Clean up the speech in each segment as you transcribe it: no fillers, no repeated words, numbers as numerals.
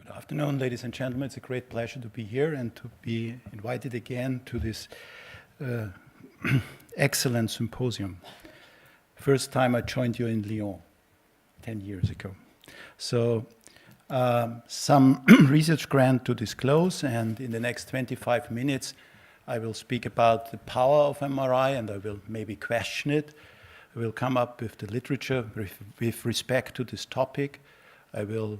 Good afternoon, ladies and gentlemen. It's a great pleasure to be here and to be invited again to this excellent symposium. First time I joined you in Lyon, 10 years ago. So some research grant to disclose, and in the next 25 minutes I will speak about the power of MRI, and I will maybe question it. I will come up with the literature with respect to this topic. I will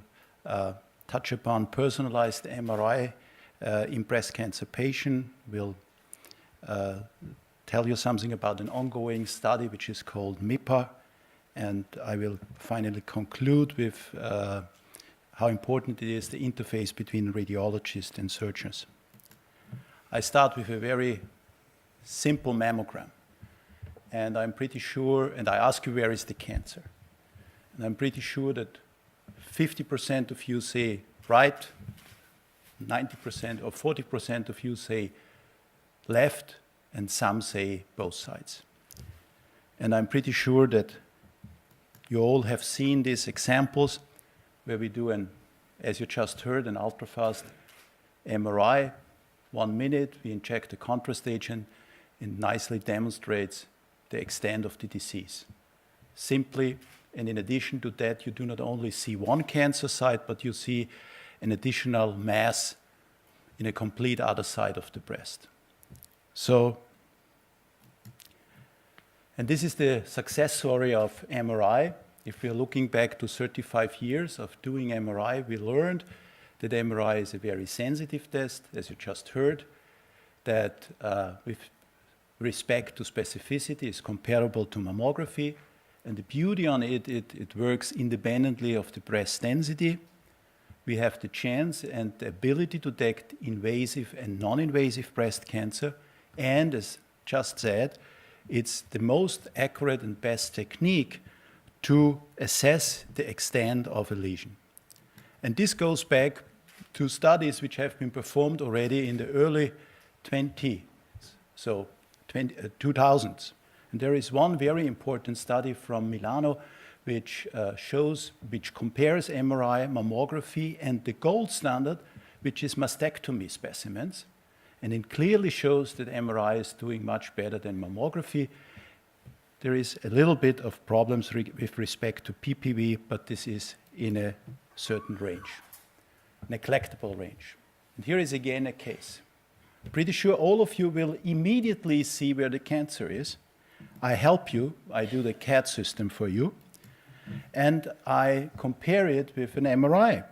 touch upon personalized MRI in breast cancer patient. We'll tell you something about an ongoing study which is called MIPA, and I will finally conclude with how important it is, the interface between radiologists and surgeons. I start with a very simple mammogram, and I'm pretty sure, and I ask you where is the cancer, and I'm pretty sure that 50% of you say right, 90% or 40% of you say left, and some say both sides. And I'm pretty sure that you all have seen these examples where we do as you just heard, an ultrafast MRI. 1 minute, we inject a contrast agent, and nicely demonstrates the extent of the disease. Simply. And in addition to that, you do not only see one cancer site, but you see an additional mass in a complete other side of the breast. So, and this is the success story of MRI. If we're looking back to 35 years of doing MRI, we learned that MRI is a very sensitive test, as you just heard, that with respect to specificity is comparable to mammography. And the beauty on it works independently of the breast density. We have the chance and the ability to detect invasive and non-invasive breast cancer. And as just said, it's the most accurate and best technique to assess the extent of a lesion. And this goes back to studies which have been performed already in the early 2000s. And there is one very important study from Milano which compares MRI, mammography, and the gold standard, which is mastectomy specimens. And it clearly shows that MRI is doing much better than mammography. There is a little bit of problems with respect to PPV, but this is in a certain range, neglectable range. And here is again a case. I'm pretty sure all of you will immediately see where the cancer is. I help you, I do the CAD system for you, and I compare it with an MRI.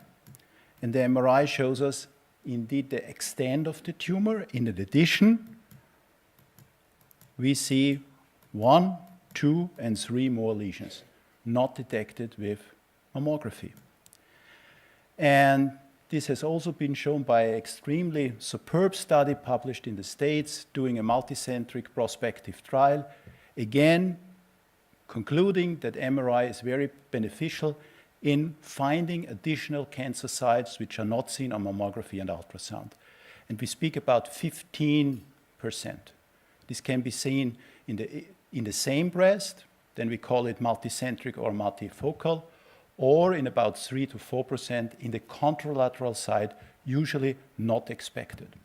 And the MRI shows us indeed the extent of the tumor. In addition, we see 1, 2, and 3 more lesions not detected with mammography. And this has also been shown by an extremely superb study published in the States doing a multicentric prospective trial. Again, concluding that MRI is very beneficial in finding additional cancer sites which are not seen on mammography and ultrasound. And we speak about 15%. This can be seen in the same breast, then we call it multicentric or multifocal, or in about 3 to 4% in the contralateral side, usually not expected.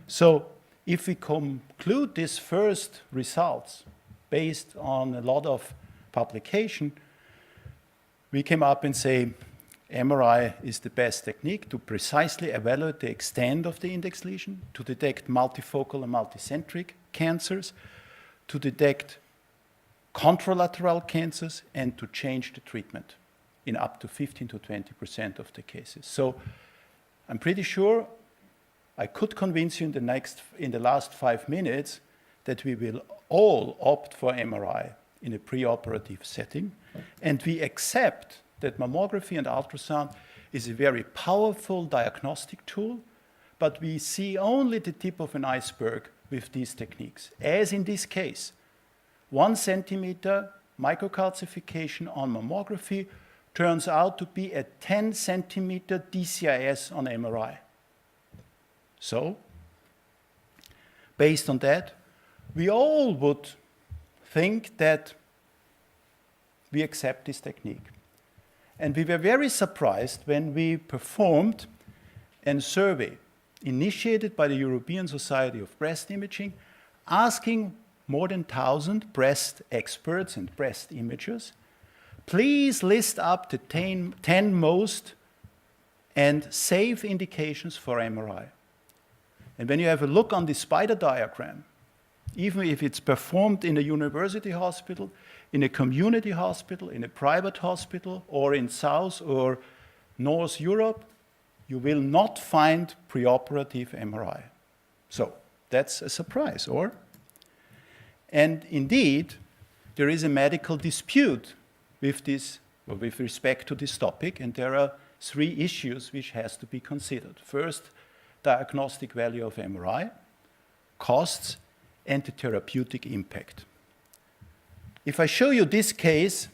So if we conclude these first results, based on a lot of publication, we came up and say MRI is the best technique to precisely evaluate the extent of the index lesion, to detect multifocal and multicentric cancers, to detect contralateral cancers, and to change the treatment in up to 15 to 20% of the cases. So I'm pretty sure I could convince you in the last 5 minutes that we will all opt for MRI in a preoperative setting, and we accept that mammography and ultrasound is a very powerful diagnostic tool, but we see only the tip of an iceberg with these techniques. As in this case, 1 centimeter microcalcification on mammography turns out to be a 10 centimeter DCIS on MRI. So, based on that, we all would think that we accept this technique. And we were very surprised when we performed a survey initiated by the European Society of Breast Imaging, asking more than 1,000 breast experts and breast imagers, please list up the 10 most and safe indications for MRI. And when you have a look on the spider diagram, even if it's performed in a university hospital, in a community hospital, in a private hospital, or in South or North Europe, you will not find preoperative MRI. So that's a surprise, or? And indeed, there is a medical dispute with this, or with respect to this topic, and there are 3 issues which has to be considered. First, diagnostic value of MRI, costs, and the therapeutic impact. If I show you this case,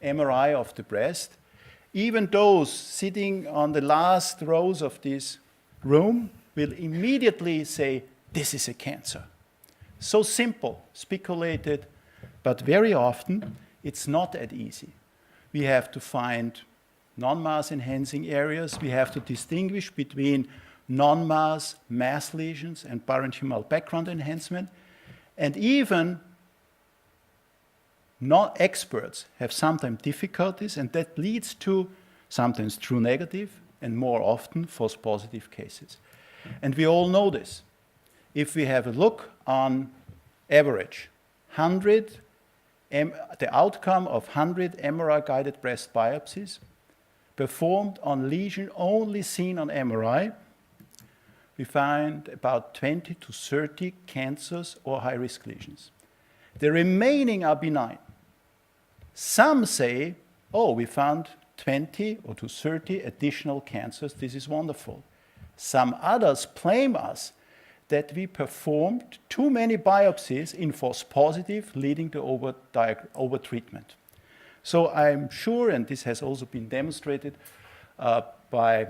MRI of the breast, even those sitting on the last rows of this room will immediately say, this is a cancer. So simple, speculated, but very often it's not that easy. We have to find non-mass enhancing areas. We have to distinguish between non-mass, mass lesions, and parenchymal background enhancement. And even non-experts have sometimes difficulties, and that leads to sometimes true negative and more often false positive cases. And we all know this. If we have a look on average, the outcome of 100 MRI-guided breast biopsies performed on lesion only seen on MRI, we find about 20 to 30 cancers or high-risk lesions. The remaining are benign. Some say, oh, we found 20 or to 30 additional cancers. This is wonderful. Some others blame us that we performed too many biopsies in false positive, leading to over-treatment. So I'm sure, and this has also been demonstrated by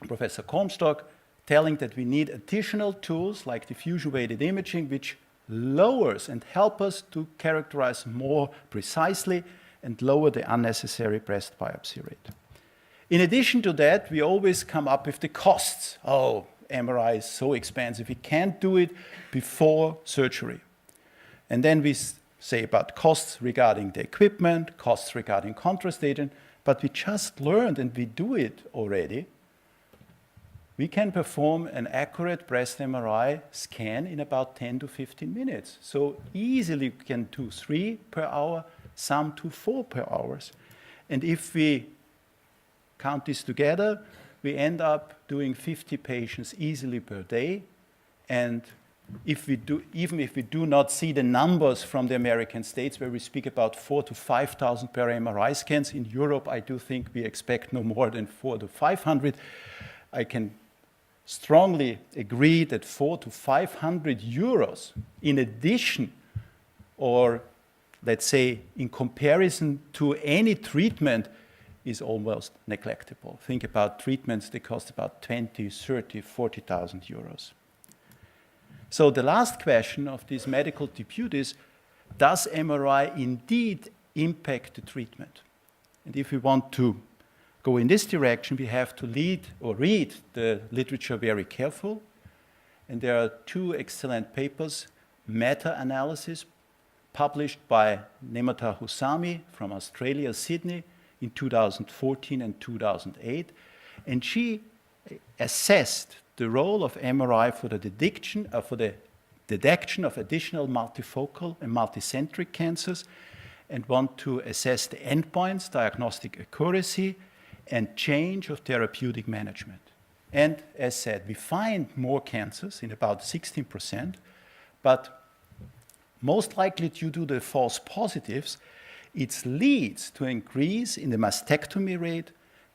Professor Comstock, telling that we need additional tools like diffusion-weighted imaging, which lowers and help us to characterize more precisely and lower the unnecessary breast biopsy rate. In addition to that, we always come up with the costs. Oh, MRI is so expensive, we can't do it before surgery. And then we say about costs regarding the equipment, costs regarding contrast agent, but we just learned, and we do it already, we can perform an accurate breast MRI scan in about 10 to 15 minutes. So easily we can do 3 per hour, some to 4 per hour. And if we count this together, we end up doing 50 patients easily per day. And even if we do not see the numbers from the American states where we speak about 4,000 to 5,000 per MRI scans, in Europe I do think we expect no more than 400 to 500. I can strongly agree that 400 to 500 euros in addition, or let's say in comparison to any treatment, is almost neglectable. Think about treatments that cost about 20, 30, 40,000 euros. So the last question of this medical debut is, does MRI indeed impact the treatment? And if we want to go in this direction, we have to read the literature very careful. And there are 2 excellent papers, meta-analysis, published by Nemata Husami from Australia, Sydney, in 2014 and 2008. And she assessed the role of MRI for the detection of additional multifocal and multicentric cancers, and want to assess the endpoints, diagnostic accuracy, and change of therapeutic management. And as said, we find more cancers in about 16%, but most likely due to the false positives, it leads to increase in the mastectomy rate,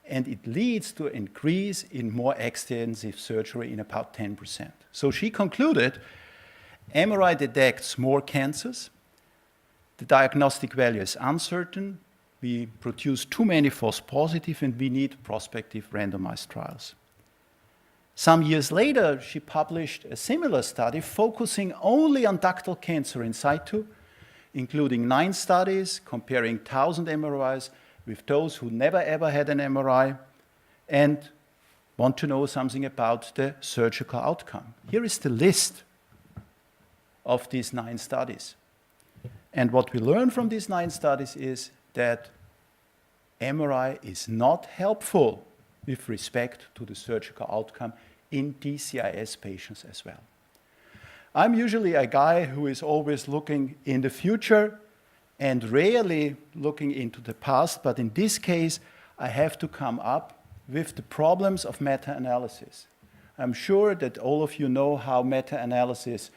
and it leads to increase in more extensive surgery in about 10%. So she concluded, MRI detects more cancers, the diagnostic value is uncertain, we produce too many false positives, and we need prospective randomized trials. Some years later, she published a similar study focusing only on ductal cancer in situ, including 9 studies comparing 1,000 MRIs with those who never ever had an MRI and want to know something about the surgical outcome. Here is the list of these 9 studies. And what we learn from these 9 studies is that MRI is not helpful with respect to the surgical outcome in DCIS patients as well. I'm usually a guy who is always looking in the future and rarely looking into the past, but in this case, I have to come up with the problems of meta-analysis. I'm sure that all of you know how meta-analysis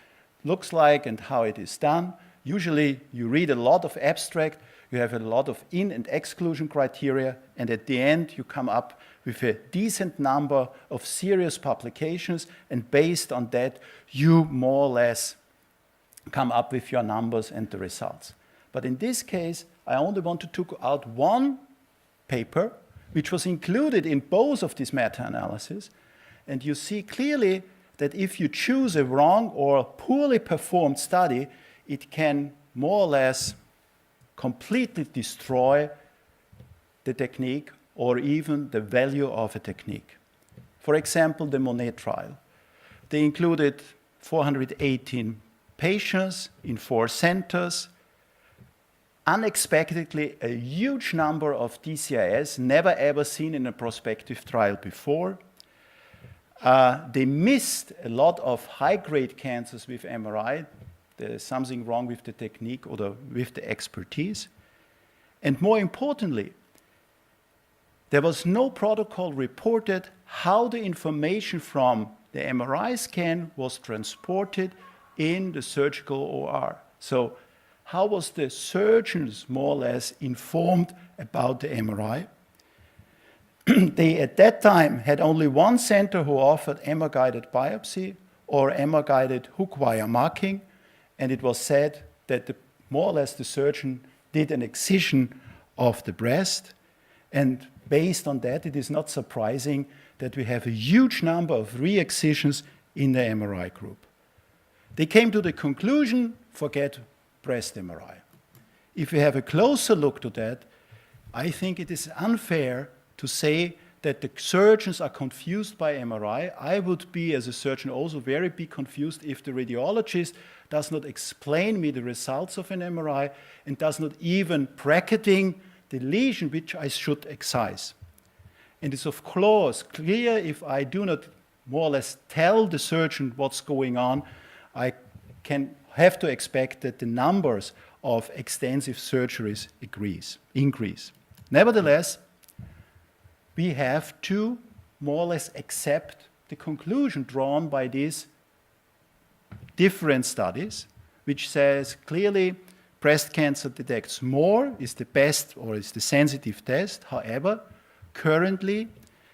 looks like and how it is done. Usually, you read a lot of abstract, you have a lot of in- and exclusion criteria, and at the end, you come up with a decent number of serious publications, and based on that, you more or less come up with your numbers and the results. But in this case, I only want to take out one paper, which was included in both of these meta-analyses, and you see clearly that if you choose a wrong or poorly performed study, it can more or less completely destroy the technique or even the value of a technique. For example, the Monet trial. They included 418 patients in 4 centers. Unexpectedly, a huge number of DCIS, never ever seen in a prospective trial before. They missed a lot of high-grade cancers with MRI. There's something wrong with the technique or with the expertise. And more importantly, there was no protocol reported how the information from the MRI scan was transported in the surgical OR. So how was the surgeons more or less informed about the MRI? They, at that time, had only one center who offered MR-guided biopsy or MR-guided hook wire marking, and it was said that more or less the surgeon did an excision of the breast, and based on that, it is not surprising that we have a huge number of re-excisions in the MRI group. They came to the conclusion, forget breast MRI. If we have a closer look to that, I think it is unfair to say that the surgeons are confused by MRI. I would be, as a surgeon, also very confused if the radiologist does not explain me the results of an MRI and does not even bracketing the lesion which I should excise. And it's of course clear if I do not more or less tell the surgeon what's going on, I can have to expect that the numbers of extensive surgeries increase. Nevertheless, we have to more or less accept the conclusion drawn by these different studies, which says clearly breast cancer detects more, is the best or is the sensitive test. However, currently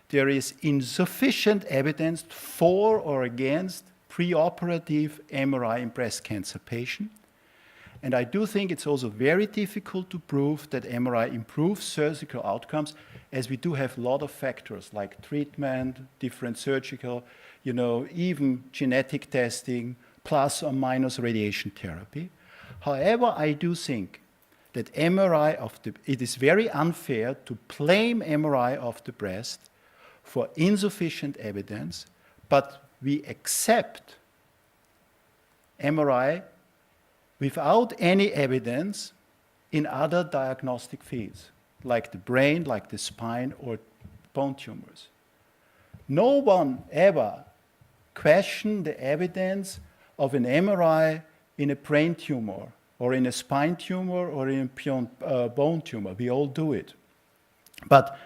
there is insufficient evidence for or against preoperative MRI in breast cancer patient. And I do think it's also very difficult to prove that MRI improves surgical outcomes, as we do have a lot of factors like treatment, different surgical, even genetic testing, plus or minus radiation therapy. However, I do think that it is very unfair to blame MRI of the breast for insufficient evidence, but we accept MRI without any evidence in other diagnostic fields, like the brain, like the spine, or bone tumors. No one ever questioned the evidence of an MRI in a brain tumor, or in a spine tumor, or in a bone tumor. We all do it. But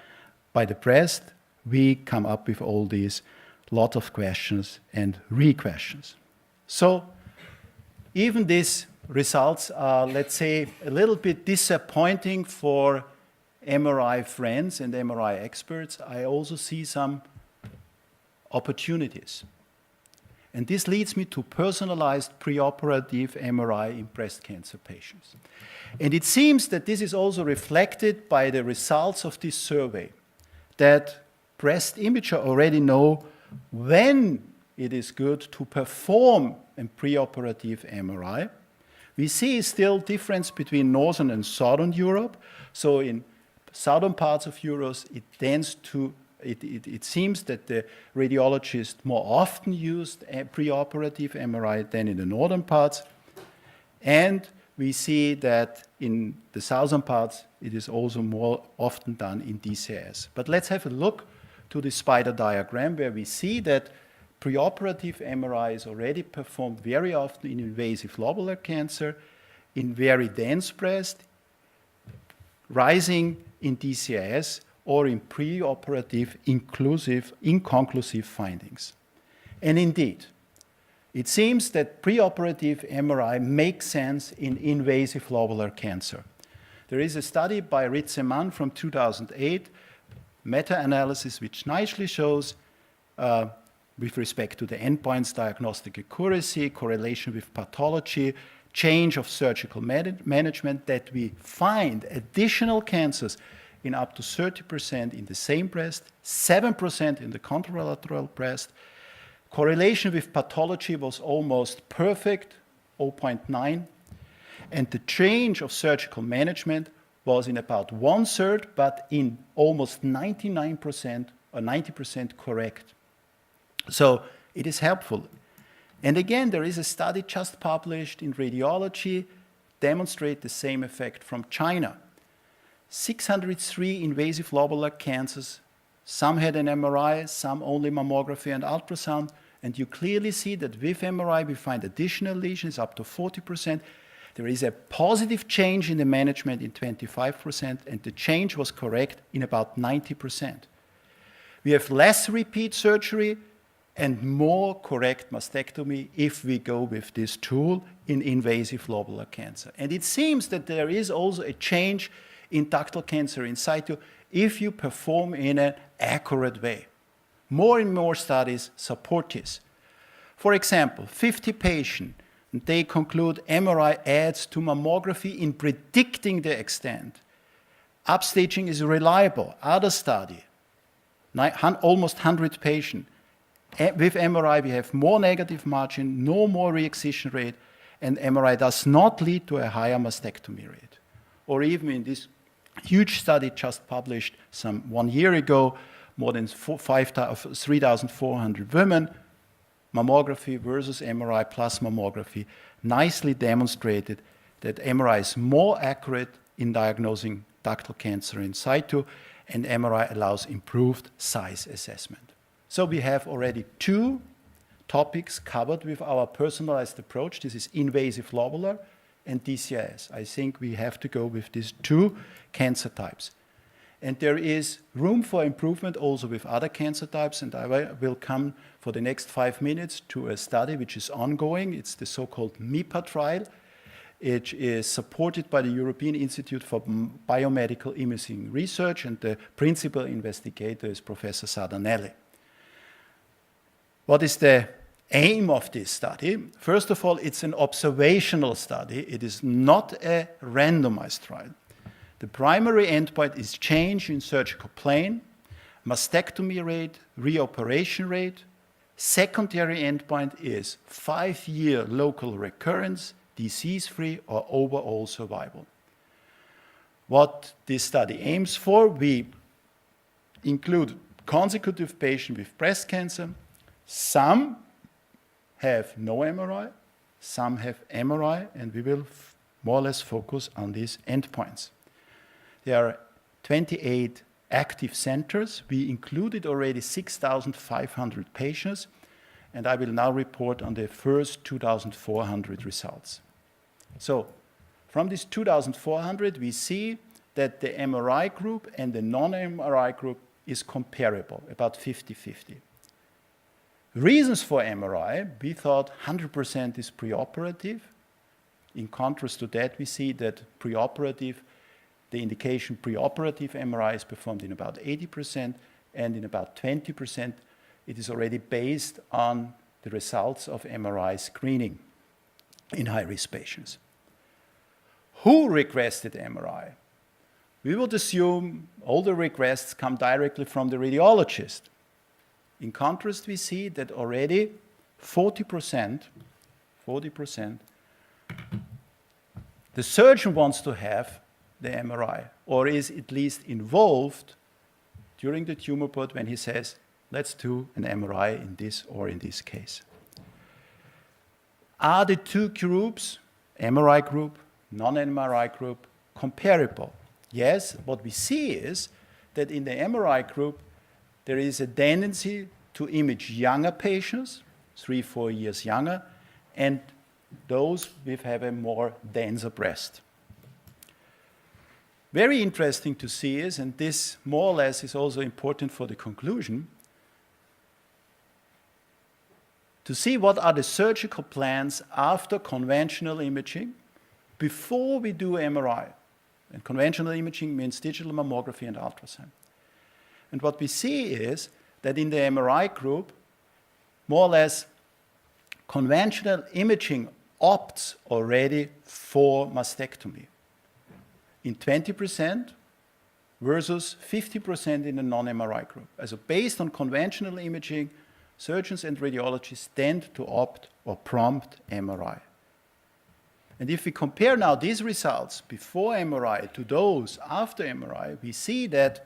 by the breast, we come up with all these lot of questions and re-questions. So even these results are, let's say, a little bit disappointing for MRI friends and MRI experts. I also see some opportunities. And this leads me to personalized preoperative MRI in breast cancer patients. And it seems that this is also reflected by the results of this survey, that breast imager already know when it is good to perform a preoperative MRI. We see still difference between Northern and Southern Europe. So in southern parts of Europe, it seems that the radiologists more often used a preoperative MRI than in the northern parts. And we see that in the southern parts, it is also more often done in DCIS. But let's have a look to the spider diagram where we see that preoperative MRI is already performed very often in invasive lobular cancer, in very dense breast, rising in DCIS, or in preoperative inconclusive findings. And indeed, it seems that preoperative MRI makes sense in invasive lobular cancer. There is a study by Ritzemann from 2008, meta-analysis, which nicely shows, with respect to the endpoints, diagnostic accuracy, correlation with pathology, change of surgical management, that we find additional cancers in up to 30% in the same breast, 7% in the contralateral breast. Correlation with pathology was almost perfect, 0.9. And the change of surgical management was in about 1/3, but in almost 99% or 90% correct. So it is helpful. And again, there is a study just published in Radiology, demonstrate the same effect from China. 603 invasive lobular cancers, some had an MRI, some only mammography and ultrasound, and you clearly see that with MRI we find additional lesions up to 40%. There is a positive change in the management in 25%, and the change was correct in about 90%. We have less repeat surgery and more correct mastectomy if we go with this tool in invasive lobular cancer. And it seems that there is also a change in ductal cancer in situ if you perform in an accurate way. More and more studies support this. For example, 50 patients, they conclude MRI adds to mammography in predicting the extent. Upstaging is reliable. Other study, almost 100 patients. With MRI, we have more negative margin, no more re-excision rate, and MRI does not lead to a higher mastectomy rate. Or even in this huge study just published some 1 year ago, more than 3,400 women, mammography versus MRI plus mammography, nicely demonstrated that MRI is more accurate in diagnosing ductal cancer in situ, and MRI allows improved size assessment. So we have already 2 topics covered with our personalized approach. This is invasive lobular and DCIS. I think we have to go with these 2 cancer types. And there is room for improvement also with other cancer types, and I will come for the next 5 minutes to a study which is ongoing. It's the so-called MIPA trial. It is supported by the European Institute for Biomedical Imaging Research, and the principal investigator is Professor Sardanelli. What is the aim of this study? First of all, it's an observational study. It is not a randomized trial. The primary endpoint is change in surgical plane, mastectomy rate, reoperation rate. Secondary endpoint is 5-year local recurrence, disease-free, or overall survival. What this study aims for, we include consecutive patients with breast cancer. Some have no MRI, some have MRI, and we will more or less focus on these endpoints. There are 28 active centers. We included already 6,500 patients, and I will now report on the first 2,400 results. So from this 2,400, we see that the MRI group and the non-MRI group is comparable, about 50-50. Reasons for MRI, we thought 100% is preoperative. In contrast to that, we see that preoperative, the indication preoperative MRI is performed in about 80%, and in about 20%, it is already based on the results of MRI screening in high-risk patients. Who requested MRI? We would assume all the requests come directly from the radiologist. In contrast, we see that already 40%, the surgeon wants to have the MRI, or is at least involved during the tumor board when he says, let's do an MRI in this or in this case. Are the two groups, MRI group, non-MRI group, comparable? Yes, what we see is that in the MRI group, there is a tendency to image younger patients, 3-4 years younger, and those with have a more denser breast. Very interesting to see is, and this more or less is also important for the conclusion, to see what are the surgical plans after conventional imaging before we do MRI. And conventional imaging means digital mammography and ultrasound. And what we see is that in the MRI group, more or less, conventional imaging opts already for mastectomy in 20% versus 50% in the non-MRI group. So based on conventional imaging, surgeons and radiologists tend to opt or prompt MRI. And if we compare now these results before MRI to those after MRI, we see that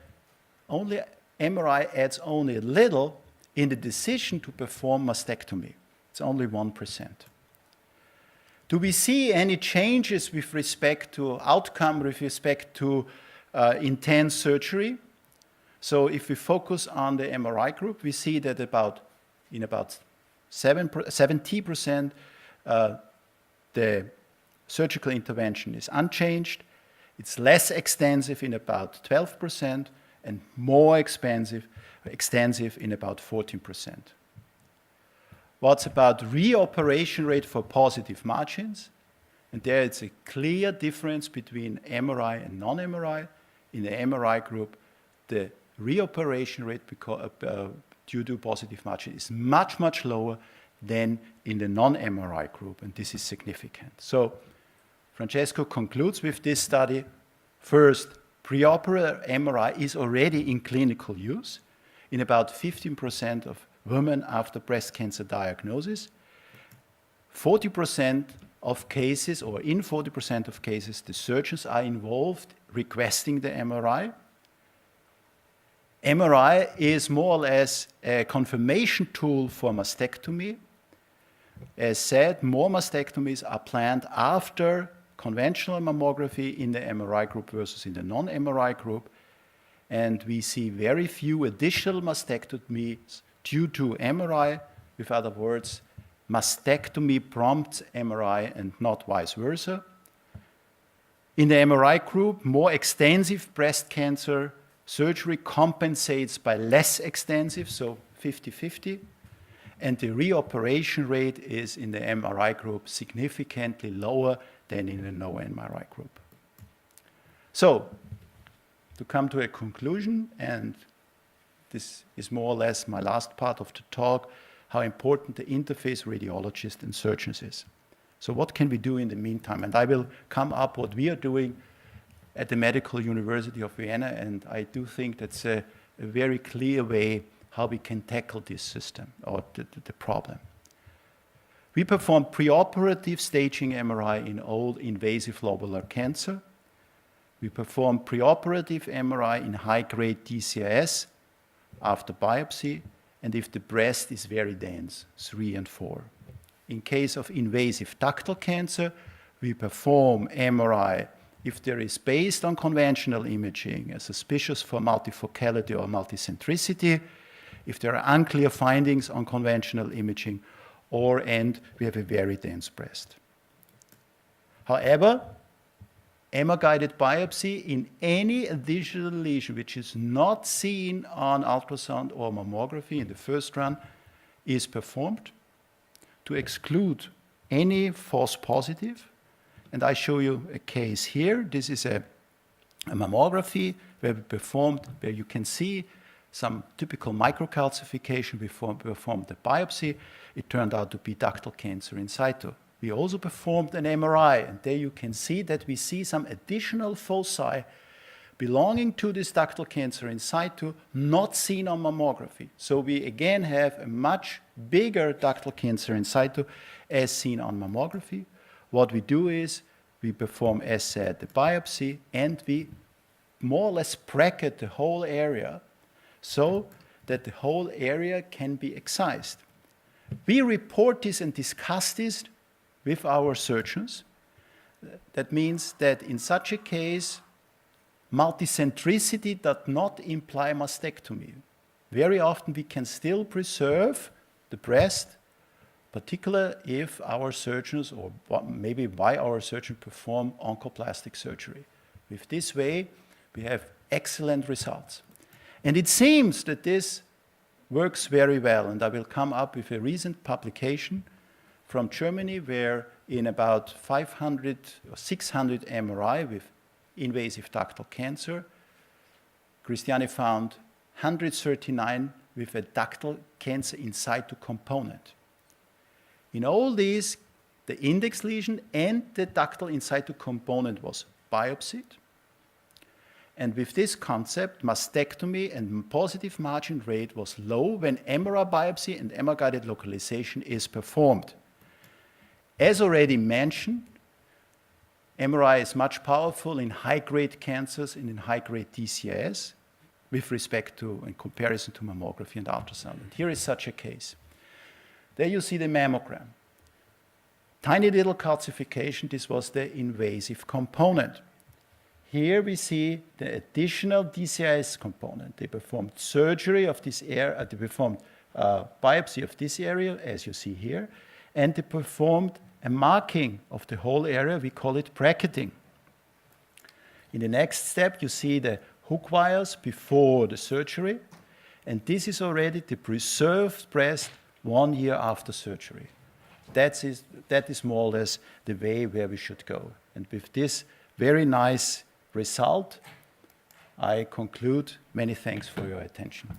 only MRI adds only a little in the decision to perform mastectomy. It's only 1%. Do we see any changes with respect to outcome, with respect to intense surgery? So if we focus on the MRI group, we see that in about 70%, the surgical intervention is unchanged. It's less extensive in about 12% and more extensive in about 14%. What's about reoperation rate for positive margins? And there it's a clear difference between MRI and non-MRI. In the MRI group, the reoperation rate due to positive margin is much, much lower than in the non-MRI group, and this is significant. So Francesco concludes with this study. First, preoperative MRI is already in clinical use in about 15% of women after breast cancer diagnosis. 40% of cases, or in 40% of cases, the surgeons are involved requesting the MRI. MRI is more or less a confirmation tool for mastectomy. As said, more mastectomies are planned after conventional mammography in the MRI group versus in the non-MRI group. And we see very few additional mastectomies due to MRI. With other words, mastectomy prompts MRI and not vice versa. In the MRI group, more extensive breast cancer surgery compensates by less extensive, so 50-50. And the reoperation rate is in the MRI group significantly lower than in the no MRI group. So, to come to a conclusion, and this is more or less my last part of the talk, how important the interface radiologist and surgeons is. So what can we do in the meantime? And I will come up what we are doing at the Medical University of Vienna, and I do think that's a very clear way how we can tackle this system or the problem. We perform preoperative staging MRI in old invasive lobular cancer. We perform preoperative MRI in high-grade DCIS after biopsy, and if the breast is very dense, 3 and 4. In case of invasive ductal cancer, we perform MRI if there is, based on conventional imaging, a suspicious for multifocality or multicentricity, if there are unclear findings on conventional imaging, and we have a very dense breast. However, MR-guided biopsy in any additional lesion which is not seen on ultrasound or mammography in the first run is performed to exclude any false positive. And I show you a case here. This is a mammography where we performed, where you can see some typical microcalcification before we performed the biopsy. It turned out to be ductal cancer in situ. We also performed an MRI, and there you can see that we see some additional foci belonging to this ductal cancer in situ, not seen on mammography. So we again have a much bigger ductal cancer in situ as seen on mammography. What we do is we perform, as said, the biopsy, and we more or less bracket the whole area so that the whole area can be excised. We report this and discuss this with our surgeons. That means that in such a case, multicentricity does not imply mastectomy. Very often we can still preserve the breast, particularly if our surgeons, or maybe why our surgeons perform oncoplastic surgery. With this way, we have excellent results. And it seems that this works very well, and I will come up with a recent publication from Germany where in about 500 or 600 MRI with invasive ductal cancer, Christiane found 139 with a ductal cancer in situ component. In all these, the index lesion and the ductal in situ component was biopsied. And with this concept, mastectomy and positive margin rate was low when MRI biopsy and MR-guided localization is performed. As already mentioned, MRI is much powerful in high-grade cancers and in high-grade DCIS with respect to, in comparison to mammography and ultrasound. And here is such a case. There you see the mammogram. Tiny little calcification, this was the invasive component. Here we see the additional DCIS component. They performed surgery of this area, they performed biopsy of this area, as you see here, and they performed a marking of the whole area. We call it bracketing. In the next step, you see the hook wires before the surgery, and this is already the preserved breast 1 year after surgery. That is more or less the way where we should go. And with this very nice result, I conclude. Many thanks for your attention.